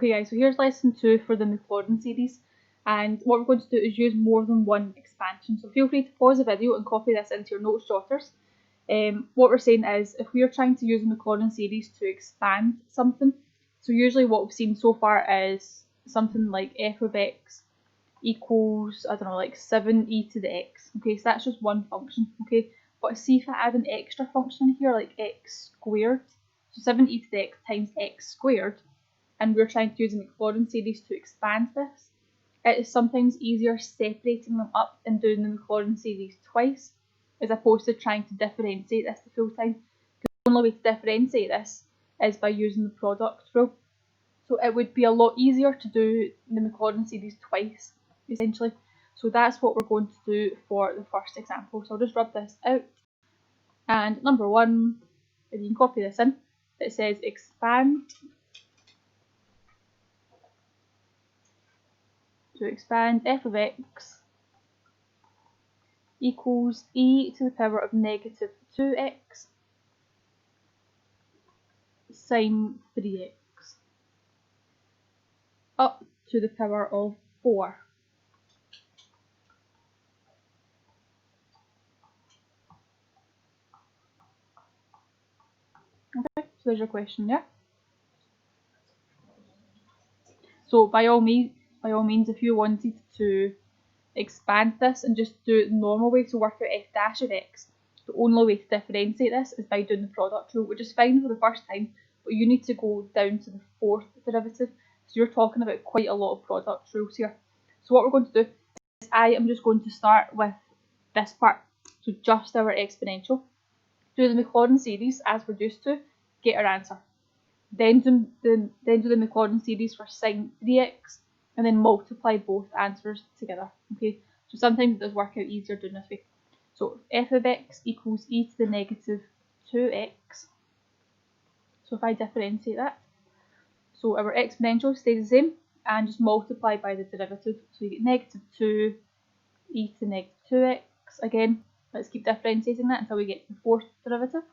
Okay guys, so here's lesson 2 for the MacLaurin series, and what we're going to do is use more than one expansion. So feel free to pause the video and copy this into your notes jotters. What we're saying is, if we are trying to use the MacLaurin series to expand something, so usually what we've seen so far is something like f of x equals, I don't know, like 7e to the x. Okay, so that's just one function, okay? But see if I add an extra function in here, like x squared, so 7e to the x times x squared, and we're trying to use the MacLaurin series to expand this, it is sometimes easier separating them up and doing the MacLaurin series twice, as opposed to trying to differentiate this the full time. Because the only way to differentiate this is by using the product rule. So it would be a lot easier to do the MacLaurin series twice, essentially. So that's what we're going to do for the first example. So I'll just rub this out. And number 1, if you can copy this in, it says expand. To expand f of x equals e to the power of negative 2x sine 3x up to the power of 4. Okay, so there's your question there. So by all means, if you wanted to expand this and just do it the normal way to work out f dash of x, the only way to differentiate this is by doing the product rule, which is fine for the first time, but you need to go down to the 4th derivative. So you're talking about quite a lot of product rules here. So what we're going to do is I am just going to start with this part, so just our exponential. Do the MacLaurin series as we're used to, get our answer. Then do the MacLaurin series for sine 3x, and then multiply both answers together. Okay, so sometimes it does work out easier doing this way. So f of x equals e to the negative 2x. So if I differentiate that, so our exponential stays the same, and just multiply by the derivative. So you get negative 2 e to the negative 2x. Again, let's keep differentiating that until we get to the 4th derivative.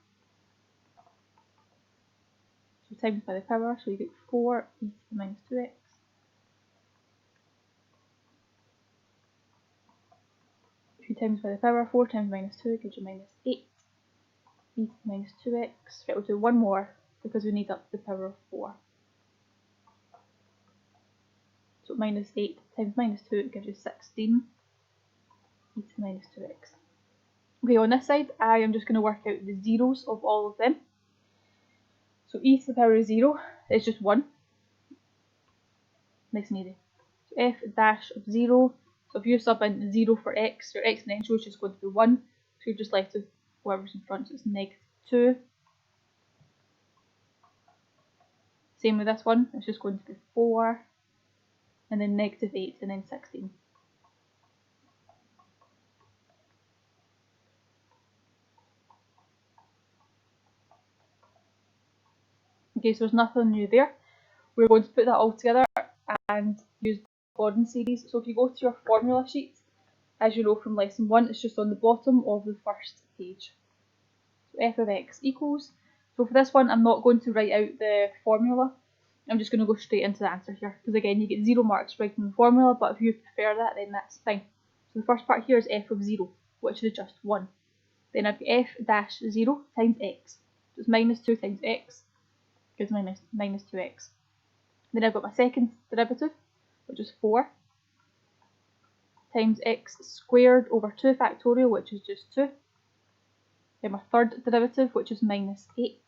So times by the power, so you get 4 e to the minus 2x. If you times by the power, 4 times minus 2 gives you minus 8 e to the minus 2x. Right, we'll do one more because we need up to the power of 4. So minus 8 times minus 2 gives you 16 e to the minus 2x. Okay, on this side, I am just going to work out the zeros of all of them. So e to the power of 0 is just 1. Nice and easy. So f dash of 0. So if you sub in 0 for x, your exponential is just going to be 1. So you're just left with whatever's in front, so it's negative 2. Same with this one, it's just going to be 4. And then negative 8, and then 16. Okay, so there's nothing new there. We're going to put that all together and use the MacLaurin series. So if you go to your formula sheet, as you know from lesson 1, it's just on the bottom of the first page. So f of x equals, so for this one I'm not going to write out the formula, I'm just going to go straight into the answer here, because again you get 0 marks writing the formula, but if you prefer that then that's fine. So the first part here is f of 0, which is just 1. Then I've got f dash 0 times x, so it's minus 2 times x, gives me minus 2x. Then I've got my second derivative, which is 4, times x squared over 2 factorial, which is just 2. Then my third derivative, which is minus 8.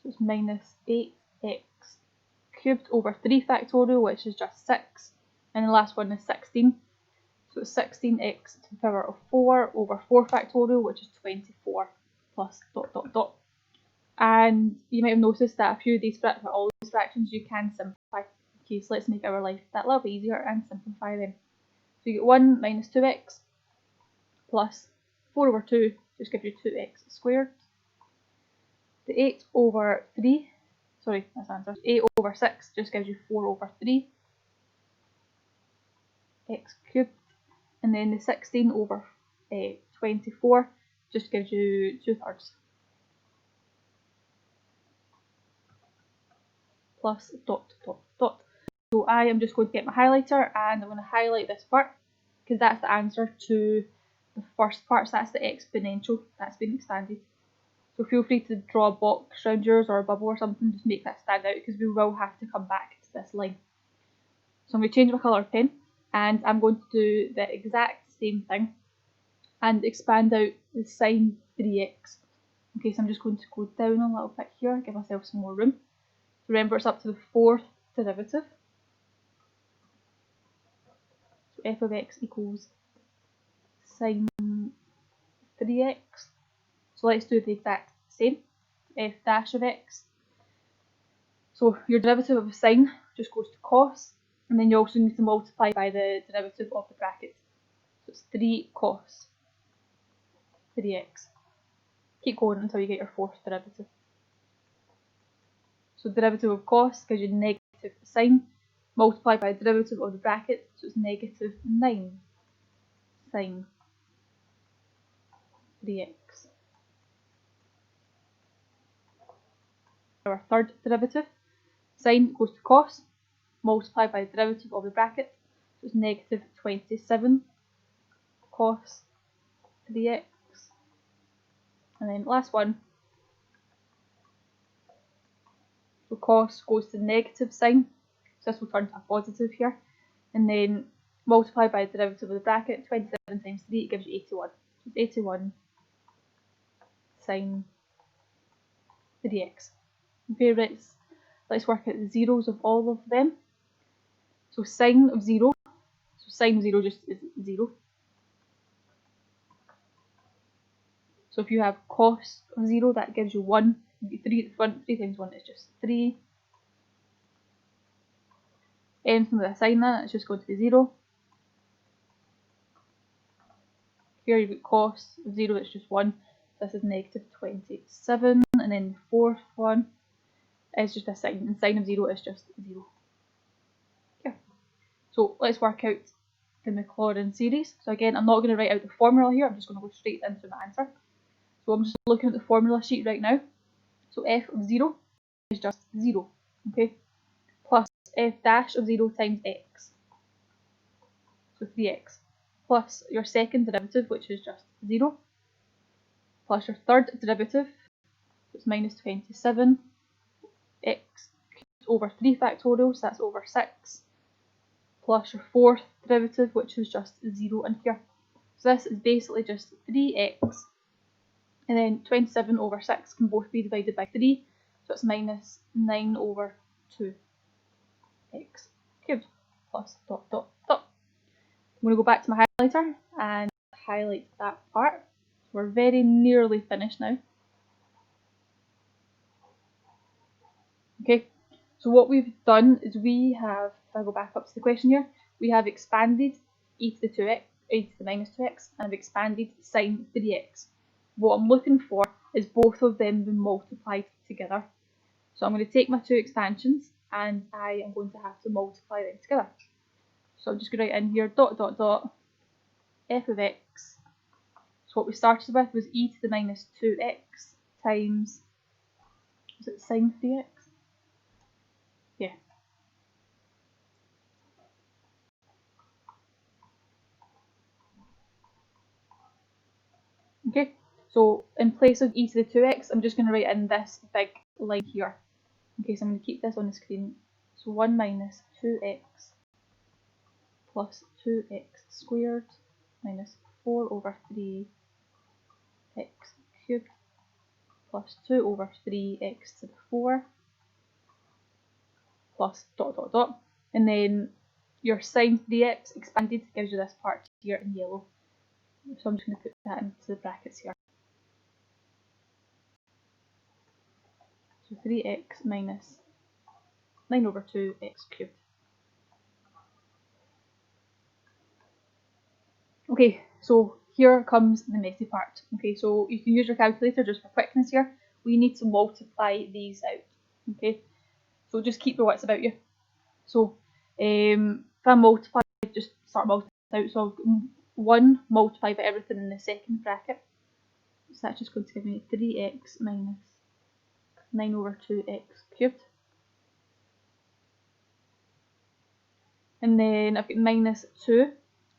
So it's minus 8x cubed over 3 factorial, which is just 6. And the last one is 16. So it's 16x to the power of 4 over 4 factorial, which is 24 plus dot dot dot. And you might have noticed that a few of these fractions, all these fractions, you can simplify. Okay, so let's make our life that little bit easier and simplify them. So you get 1 minus 2x plus 4 over 2 just gives you 2x squared. The 8 over 3, sorry, that's answer. 8 over 6 just gives you 4 over 3 x cubed. And then the 16 over 24 just gives you 2/3. plus dot dot dot. So I am just going to get my highlighter and I'm going to highlight this part because that's the answer to the first part, so that's the exponential that's been expanded. So feel free to draw a box around yours or a bubble or something, just make that stand out because we will have to come back to this line. So I'm going to change my colour pen and I'm going to do the exact same thing and expand out the sine 3x. Okay, so I'm just going to go down a little bit here, give myself some more room. Remember, it's up to the fourth derivative. So f of x equals sine 3x. So let's do the exact same. F dash of x. So your derivative of sine just goes to cos, and then you also need to multiply by the derivative of the bracket. So it's 3 cos 3x. Keep going until you get your fourth derivative. So derivative of cos gives you negative sine, multiplied by the derivative of the bracket, so it's negative 9 sine 3x. Our third derivative, sine goes to cos, multiplied by the derivative of the bracket, so it's negative 27 cos 3x. And then last one, so cos goes to negative sine, so this will turn to a positive here, and then multiplied by the derivative of the bracket, 27 times 3 gives you 81. So it's 81 sine 3x. Okay, let's work out the zeros of all of them. So sine of 0, so sine of 0 just is 0. So if you have cos of 0, that gives you 1. 3 at the front, 3 times 1 is just 3. Anything with a sine in it, it's just going to be 0. Here you've got cos of 0, it's just 1. This is negative 27. And then the fourth one is just a sine, and sine of 0 is just 0. Okay. So let's work out the MacLaurin series. So again, I'm not going to write out the formula here, I'm just going to go straight into my answer. So I'm just looking at the formula sheet right now. So f of 0 is just 0, okay? Plus f dash of 0 times x, so 3x, plus your second derivative, which is just 0, plus your third derivative, so it's minus 27, x over 3 factorial, so that's over 6, plus your fourth derivative, which is just 0 in here. So this is basically just 3x, and then 27 over 6 can both be divided by 3, so it's minus 9 over 2x cubed plus dot dot dot. I'm going to go back to my highlighter and highlight that part. We're very nearly finished now. Okay, so what we've done is we have, if I go back up to the question here, we have expanded e to the 2x, e to the minus 2x, and I've expanded sine 3x. What I'm looking for is both of them being multiplied together. So I'm going to take my two expansions and I am going to have to multiply them together. So I'm just going to write in here dot dot dot f of x. So what we started with was e to the minus 2x times, was it sine 3x? Yeah. Okay, so in place of e to the 2x, I'm just going to write in this big line here. Okay, so I'm going to keep this on the screen. So 1 minus 2x plus 2x squared minus 4 over 3x cubed plus 2 over 3x to the 4 plus dot dot dot. And then your sine 3x expanded gives you this part here in yellow. So I'm just going to put that into the brackets here. So 3x minus 9 over 2x cubed. Okay, so here comes the messy part. Okay, so you can use your calculator just for quickness here. We need to multiply these out. Okay, so just keep your wits about you. So if I multiply, just start multiplying out. So 1 multiplied by everything in the second bracket. So that's just going to give me 3x minus 9 over 2x cubed. And then I've got minus 2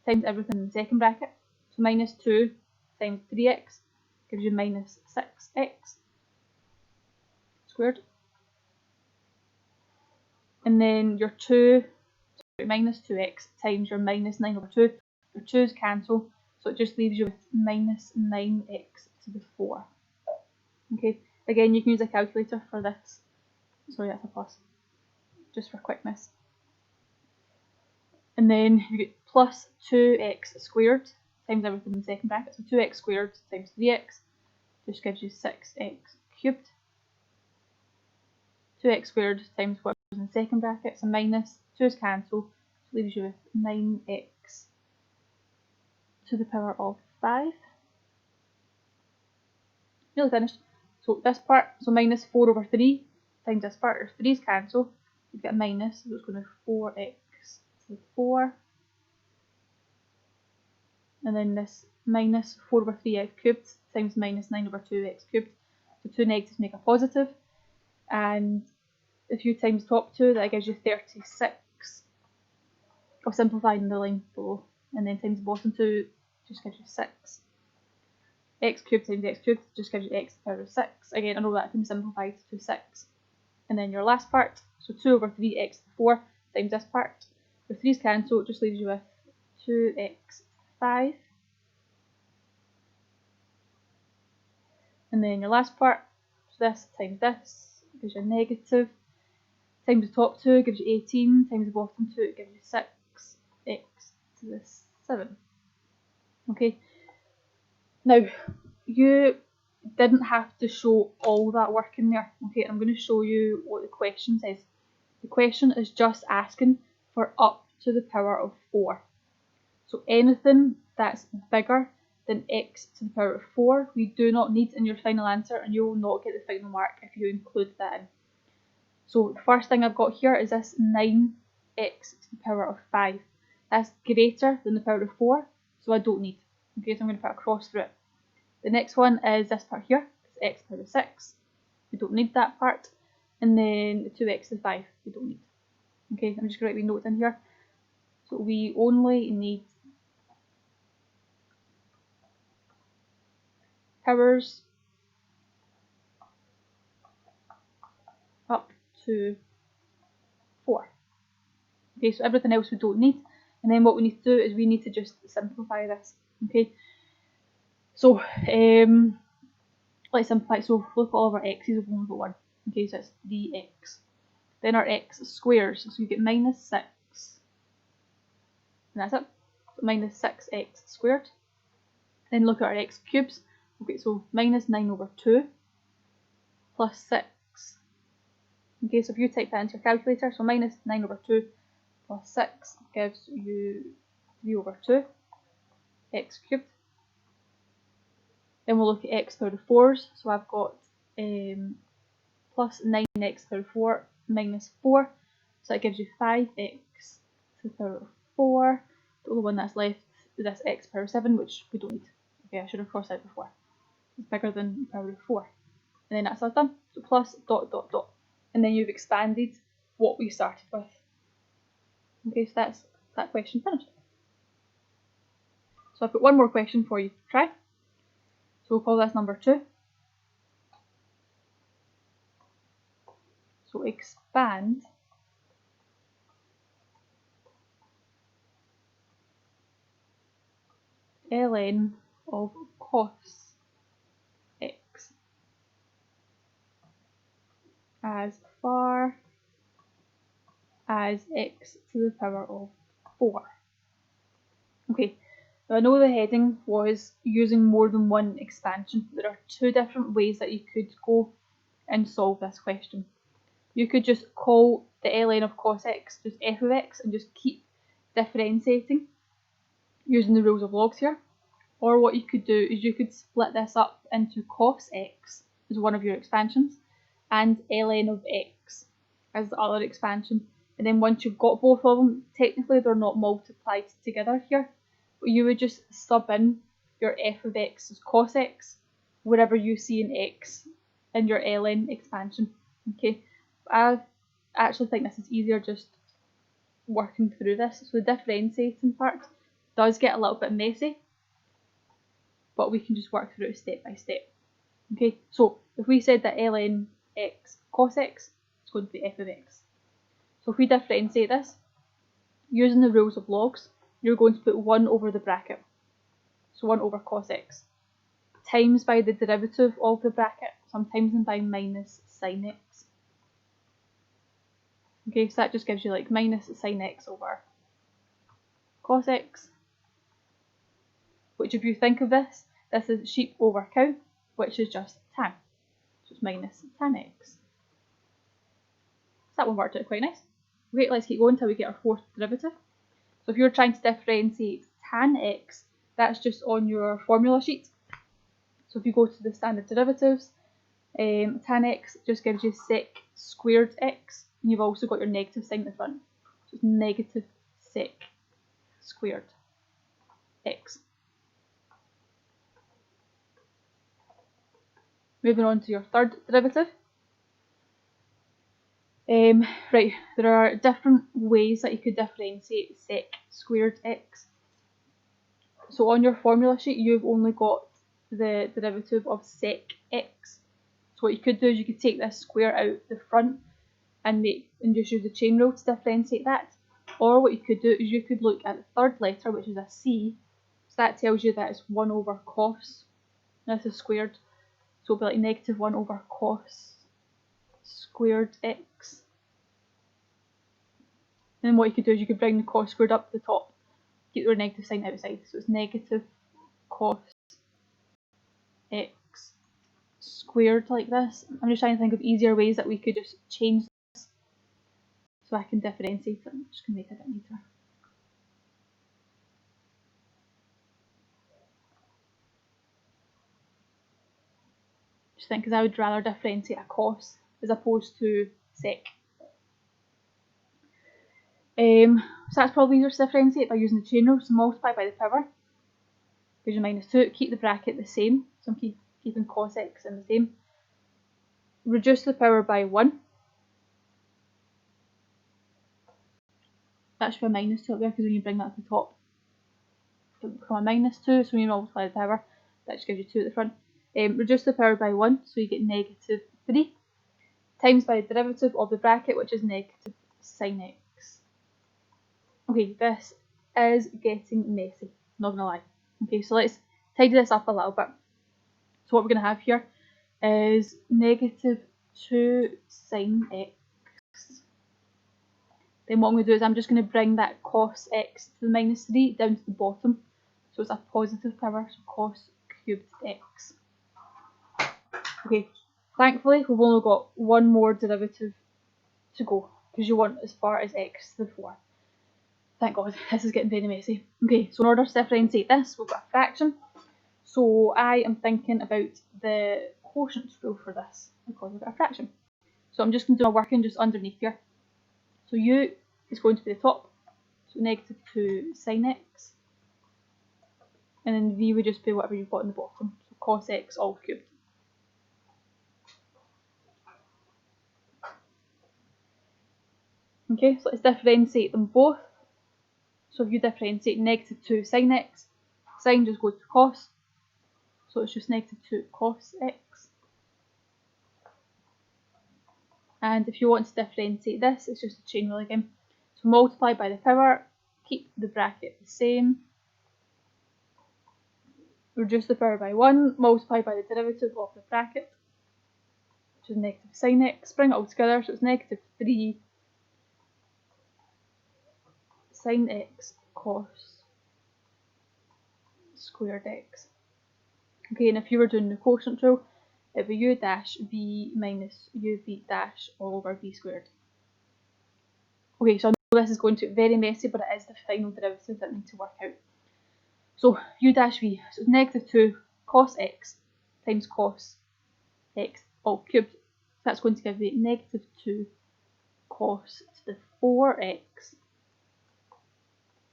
times everything in the second bracket. So minus 2 times 3x gives you minus 6x squared. And then your minus 2x times your minus 9 over 2. Your 2's cancel, so it just leaves you with minus 9x to the 4. Okay, again you can use a calculator for this. Sorry, that's a plus, just for quickness. And then you get plus 2x squared times everything in the second bracket. So 2x squared times 3x just gives you 6x cubed. 2x squared times whatever's in the second bracket, so minus 2's cancel, so leaves you with 9x to the power of 5. Nearly finished. So this part, so minus 4 over 3 times this part, or 3's cancel, you get a minus, so it's going to be 4x to the 4. And then this minus 4 over 3x cubed times minus 9 over 2x cubed. So two negatives make a positive. And if you times top 2, that gives you 36. I'll simplify in the line below. And then times the bottom 2 just gives you 6. X cubed times x cubed just gives you x to the power of 6. Again, I know that can be simplified to 6. And then your last part, so 2 over 3x to the 4 times this part. The 3's cancel, it just leaves you with 2x to 5. And then your last part, so this times this gives you a negative. Times the top 2 gives you 18, times the bottom 2 it gives you 6x to the 7. Okay, now you didn't have to show all that work in there. Okay, I'm going to show you what the question says. The question is just asking for up to the power of 4. So anything that's bigger than x to the power of 4 we do not need in your final answer, and you will not get the final mark if you include that in. So the first thing I've got here is this 9x to the power of 5. That's greater than the power of 4, so I don't need. Okay, so I'm going to put a cross through it. The next one is this part here, it's x to the power of 6. We don't need that part. And then the 2x to the 5, we don't need. Okay, I'm just going to write my notes in here. So we only need powers up to 4. Okay, so everything else we don't need. And then what we need to do is we need to just simplify this. Okay, so let's simplify. So look at all of our x's, we've only got 1. Okay, so it's 3x. Then our x squares, so you get minus 6. And that's it. So minus 6x squared. Then look at our x cubes. Okay, so minus 9 over 2 plus 6. Okay, so if you type that into your calculator, so minus 9 over 2 plus 6 gives you 3 over 2 x cubed. Then we'll look at x to the power of 4s. So I've got plus 9x to the power of 4 minus 4. So that gives you 5x to the power of 4. The only one that's left is this x to the power of 7, which we don't need. Okay, I should have crossed out before. It's bigger than the power of 4. And then that's all done. So plus dot dot dot. And then you've expanded what we started with. Okay, so that's that question finished. So I've got one more question for you to try. So we'll call this number 2. So expand ln of cos x as far as x to the power of 4. Okay, now I know the heading was using more than one expansion. There are 2 different ways that you could go and solve this question. You could just call the ln of cos x just f of x and just keep differentiating using the rules of logs here. Or what you could do is you could split this up into cos x as one of your expansions and ln of x as the other expansion. And then once you've got both of them, technically they're not multiplied together here, but you would just sub in your f of x as cos x wherever you see an x in your ln expansion. Okay, I actually think this is easier just working through this. So the differentiating part does get a little bit messy, but we can just work through it step by step. Okay, so if we said that ln x cos x is going to be f of x. So if we differentiate this, using the rules of logs, you're going to put 1 over the bracket. So 1 over cos x times by the derivative of the bracket, so I'm timesing by minus sin x. Okay, so that just gives you like minus sin x over cos x, which if you think of this is sheep over cow, which is just tan. So it's minus tan x. So that one worked out quite nice. Okay, let's keep going until we get our fourth derivative. So if you're trying to differentiate tan x, that's just on your formula sheet. So if you go to the standard derivatives, tan x just gives you sec squared x, and you've also got your negative sign at the front. So it's negative sec squared x. Moving on to your third derivative. Right, there are different ways that you could differentiate sec squared x. So on your formula sheet, you've only got the derivative of sec x. So what you could do is you could take this square out the front and just use the chain rule to differentiate that. Or what you could do is you could look at the third letter, which is a c. So that tells you that it's 1 over cos. This is squared. So it'll be like negative 1 over cos squared x. And then what you could do is you could bring the cos squared up to the top, get your negative sign outside. So it's negative cos x squared like this. I'm just trying to think of easier ways that we could just change this so I can differentiate it. I'm just going to make it a bit neater. Just think, because I would rather differentiate a cos as opposed to sec. So that's probably easier to differentiate by using the chain rule. So multiply by the power gives you minus 2. Keep the bracket the same. So I'm keeping cos x in the same. Reduce the power by 1. That should be a minus 2 up there because when you bring that to the top, it will become a minus 2. So when you multiply the power, that just gives you 2 at the front. Reduce the power by 1, so you get negative 3. Times by the derivative of the bracket, which is negative sin x. Okay, this is getting messy, not gonna lie. Okay, so let's tidy this up a little bit. So what we're gonna have here is negative 2 sin x. Then what I'm going to do is I'm just going to bring that cos x to the minus 3 down to the bottom. So it's a positive power, so cos cubed x. Okay, thankfully we've only got one more derivative to go, because you want as far as x to the 4. Thank God, this is getting very messy. Okay, so in order to differentiate this, we've got a fraction. So I am thinking about the quotient rule for this, because we've got a fraction. So I'm just going to do my working just underneath here. So u is going to be the top, so negative 2 sin x. And then v would just be whatever you've got in the bottom, so cos x all cubed. Okay, so let's differentiate them both. So if you differentiate negative 2 sin x, sin just goes to cos, so it's just negative 2 cos x. And if you want to differentiate this, it's just a chain rule again. So multiply by the power, keep the bracket the same, reduce the power by 1, multiply by the derivative of the bracket, which is negative sin x, bring it all together, so it's negative 3 sin x cos squared x. Okay, and if you were doing the quotient rule, it would be u dash v minus uv dash all over v squared. Okay, so I know this is going to be very messy, but it is the final derivative that we need to work out. So u dash v, so it's negative 2 cos x times cos x all cubed. So that's going to give me negative 2 cos to the 4x.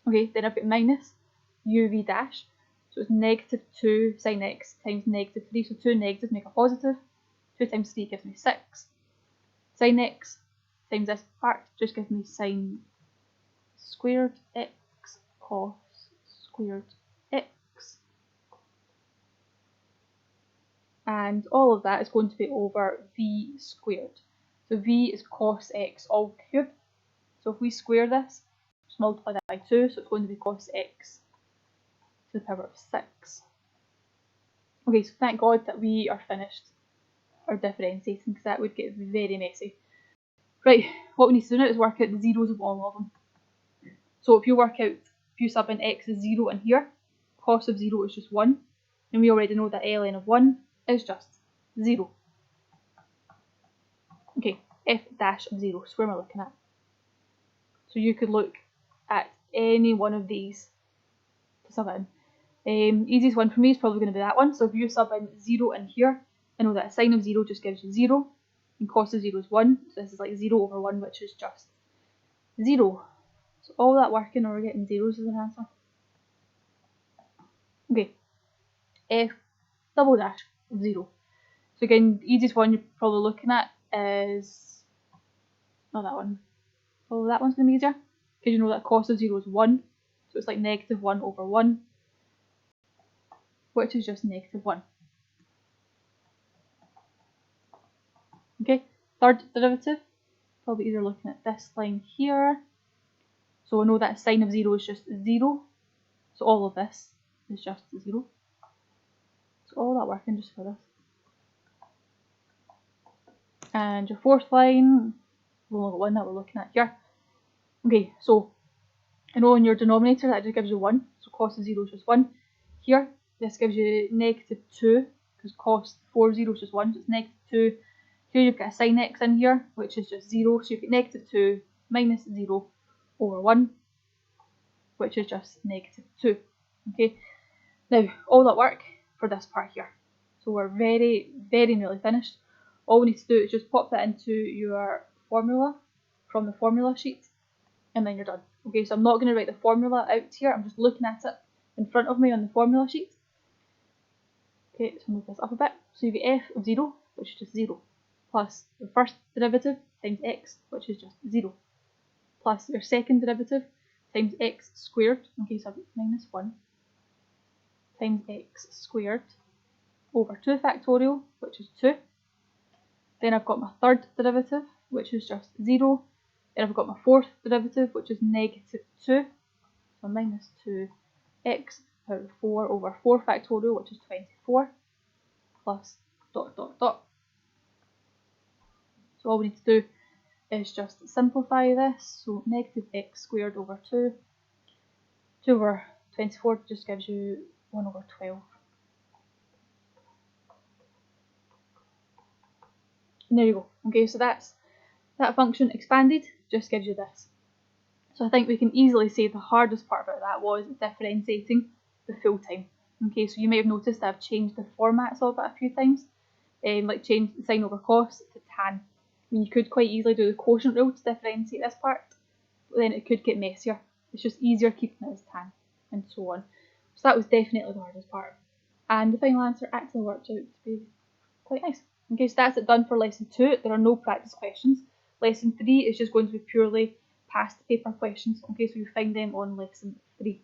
Okay, then I've got minus uv dash, so it's negative 2 sin x times negative 3, so 2 negatives make a positive. 2 times 3 gives me 6. Sin x times this part just gives me sin squared x cos squared x. And all of that is going to be over v squared. So v is cos x all cubed. So if we square this, just multiply that by 2, so it's going to be cos x to the power of 6. Okay, so thank God that we are finished our differentiating, because that would get very messy. Right, what we need to do now is work out the zeros of all of them. So if you sub in x as 0 in here, cos of 0 is just 1, and we already know that ln of 1 is just 0. Okay, f dash of 0, so where am I looking at? So you could look at any one of these to sub in. Easiest one for me is probably going to be that one. So if you sub in 0 in here, I know that a sine of 0 just gives you 0, and cos of 0 is 1, so this is like 0 over 1, which is just 0. So all that working, and we're getting zeros as an answer. Okay, f double dash of 0. So again, the easiest one you're probably looking at is not that one. Probably that one's going to be easier, because you know that cos of 0 is 1, so it's like negative 1 over 1, which is just negative 1. Okay, third derivative, probably either looking at this line here. So I know that sine of 0 is just 0, so all of this is just 0. So all that working just for this. And your fourth line, we've only got one that we're looking at here. Okay, so I know in your denominator that just gives you 1, so cos of 0 is just 1. Here, this gives you negative 2, because cos 4 0 is just 1, so it's negative 2. Here you've got a sin x in here, which is just 0, so you've got negative 2 minus 0 over 1, which is just negative 2. Okay, now all that work for this part here. So we're very, very nearly finished. All we need to do is just pop that into your formula from the formula sheet, and then you're done. Okay, so I'm not going to write the formula out here, I'm just looking at it in front of me on the formula sheet. Okay, so move this up a bit. So you've got f of 0, which is just 0, plus your first derivative times x, which is just 0, plus your second derivative times x squared, okay, so I've got minus 1, times x squared over 2 factorial, which is 2. Then I've got my third derivative, which is just 0. Then I've got my fourth derivative, which is negative 2. So minus 2x power of 4 over 4 factorial, which is 24, plus dot dot dot. So all we need to do is just simplify this. So negative x squared over 2. 2 over 24 just gives you 1 over 12. And there you go. Okay, so that function expanded just gives you this. So I think we can easily say the hardest part about that was differentiating the full time. Okay, so you may have noticed I've changed the formats of it a few times, like changed the sine over cos to tan. I mean, you could quite easily do the quotient rule to differentiate this part, but then it could get messier. It's just easier keeping it as tan, and so on. So that was definitely the hardest part. And the final answer actually worked out to be quite nice. Okay, so that's it done for lesson 2. There are no practice questions. Lesson 3 is just going to be purely past paper questions. Okay, so you find them on lesson 3.